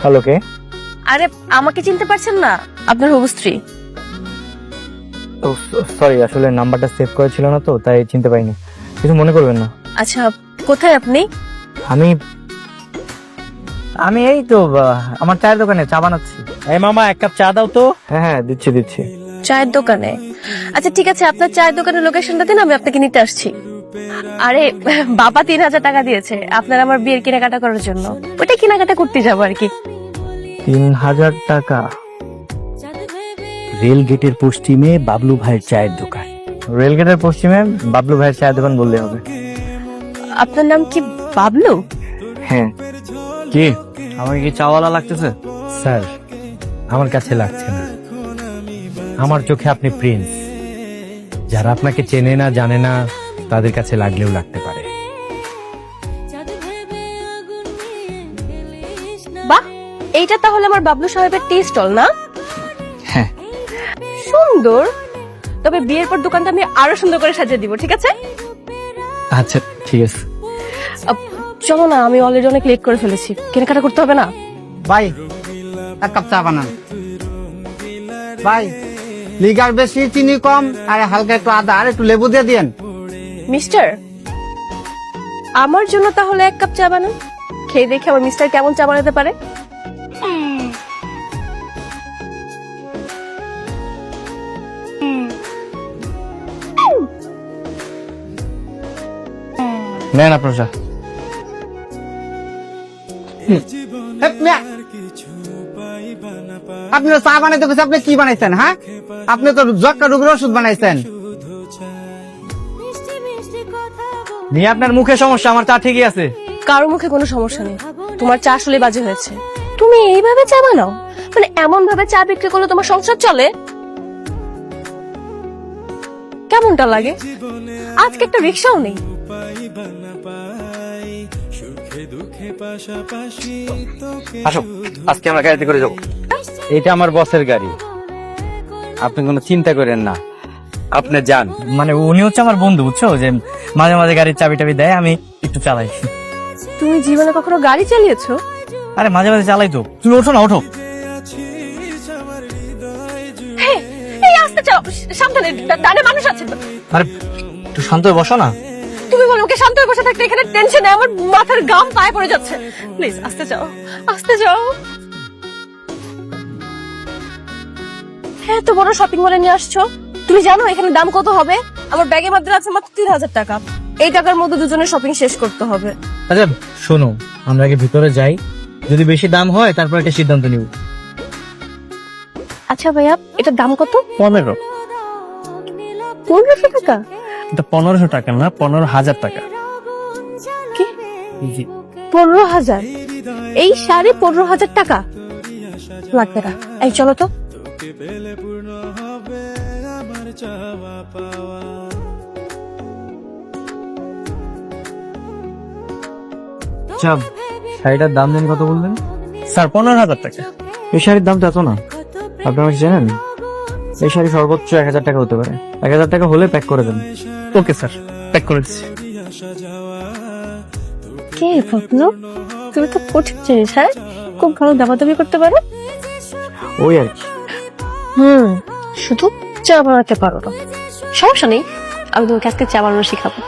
Hello, কে? আরে আমাকে চিনতে পারছেন না? আপনার হবু স্ত্রী। সরি, আসলে নাম্বারটা সেভ করা ছিল না তো, তাই চিনতে পারিনি। কিছু মনে করবেন না। আচ্ছা, কোথায় আপনি? আমি আমি এই তো আমার চায়ের দোকানে চা বানাচ্ছি। এই মামা, এক কাপ চা দাও তো। হ্যাঁ হ্যাঁ, দিচ্ছি। চায়ের দোকানে? আচ্ছা ঠিক আছে, আপনার চায়ের দোকানের লোকেশনটা দিন, আমি আপনাকে নিতে আসছি। আরে বাবা 3000 টাকা দিয়েছে আপনার আমার বিয়ের কেনাকাটা করার জন্য, ওইটা কেনাকাটা করতে যাবো আর কি। 3000 টাকা? রেল গেটের পশ্চিমে বাবলু ভাইয়ের চায়ের দোকান। রেলগেটের পশ্চিমে বাবলু ভাইয়ের চায়ের দোকান বললে হবে। আপনার নাম কি বাবলু? হ্যাঁ। কি আমাকে কি চাওয়ালা লাগতেছে? স্যার, আমার কাছে লাগছে না। আমার চোখে আপনি প্রিন্স। যারা আপনাকে চেনে না জানে না তাদের কাছে লাগলেও লাগতে পারে। বাহ, এইটা তাহলে আমার বাবলু সাহেবের টি স্টল না? হ্যাঁ। সুন্দর। তবে বিয়ের পর দোকানটা আমি আরো সুন্দর করে সাজিয়ে দিব, ঠিক আছে? আচ্ছা ঠিক আছে। চলো না, আমি অলরেডি অনেক লেট করে ফেলেছি, কেনাকাটা করতে হবে না? ভাই, এক কাপ চা বানান। ভাই, লিগার বেশি, চিনি কম, আর হালকা একটু আদা আর একটু লেবু দিয়ে দিয়েন। মিস্টার, আমার জন্য তাহলে এক কাপ চা বানান, খেয়ে দেখে আমার মিস্টার কেমন চা বানাতে পারে। নেন আপনার চা। হেপ, মিয়া। আপনি তো চা বানাইতে গেছে, আপনি কি বানাইছেন? হ্যাঁ, আপনি তো জটকা রোগের ওষুধ বানাইছেন। নিয়ে আপনার মুখে সমস্যা, আমার চা ঠিকই আছে। কারো মুখে কোনো সমস্যা নেই, তোমার চা আসলে বাজে হয়েছে। তুমি এইভাবে চা বানাও? মানে এমন ভাবে চা বিক্রি করলে তোমার সংসার চলে? কেমনটা লাগে? আজকে একটা রিক্সাও নেই। আসো, আজকে আমরা গাড়িতে করে যাবো। এটা আমার বসের গাড়ি, আপনি কোনো চিন্তা করেন না, আপনি যান। মানে উনি হচ্ছে আমার বন্ধু, বুঝছো, যে মাঝে মাঝে গাড়ির চাবি টাবি দেয়, আমি একটু চালাই। তুমি জীবনে কখনো গাড়ি চালিয়েছো? আরে মাঝে মাঝে চালাই তো। তুমি ওঠো না, ওঠো। হ্যাঁ, এই আস্তে চালাও, সাবধানে, ডানে মানুষ আছে। আরে একটু শান্ত হয়ে বসো না। তুমি বলো ওকে শান্ত হয়ে বসে থাকতে, এখানে টেনশনে আমার মাথার গাম পায়ে পড়ে যাচ্ছে। প্লিজ আস্তে যাও, আস্তে যাও। হ্যাঁ, তো বড় শপিং মলে নিয়ে আসছো, তুমি জানো এখানে দাম কত হবে? আমার ব্যাগের মধ্যে আছে মাত্র 3000 টাকা। এই টাকার মধ্যে দুজনের শপিং শেষ করতে হবে। আচ্ছা শোনো, আমরা আগে ভিতরে যাই, যদি বেশি দাম হয় তারপর একটা সিদ্ধান্ত নিব। আচ্ছা ভাইয়া, এটার দাম কত? 1500। 1500 টাকা? এটা 1500 টাকা না, 15,000 টাকা। কি? জি। 15,000? এই শাড়ি 15,000 টাকা? লাগবে না, এই চলো তো। আচ্ছা, শাড়িটার দাম জানি কত বললেন? স্যার 15,000 টাকা। এই শাড়ির দাম তো এত না, আপনি আমাকে জানেন? এই শাড়ি সর্বোচ্চ 1000 টাকা হতে পারে। 1000 টাকা হলে প্যাক করে দেন। ওকে স্যার, প্যাক করে দিচ্ছি। কে ভাবলো? তুমি তো কঠিন জিনিস, হ্যাঁ, খুব ভালো দামাদামি করতে পারো। ওই আর কি। শুধু চা বানাতে পারো না, সমস্যা নেই, আমি তোমাকে আজকে চা বানানো শিখাবো।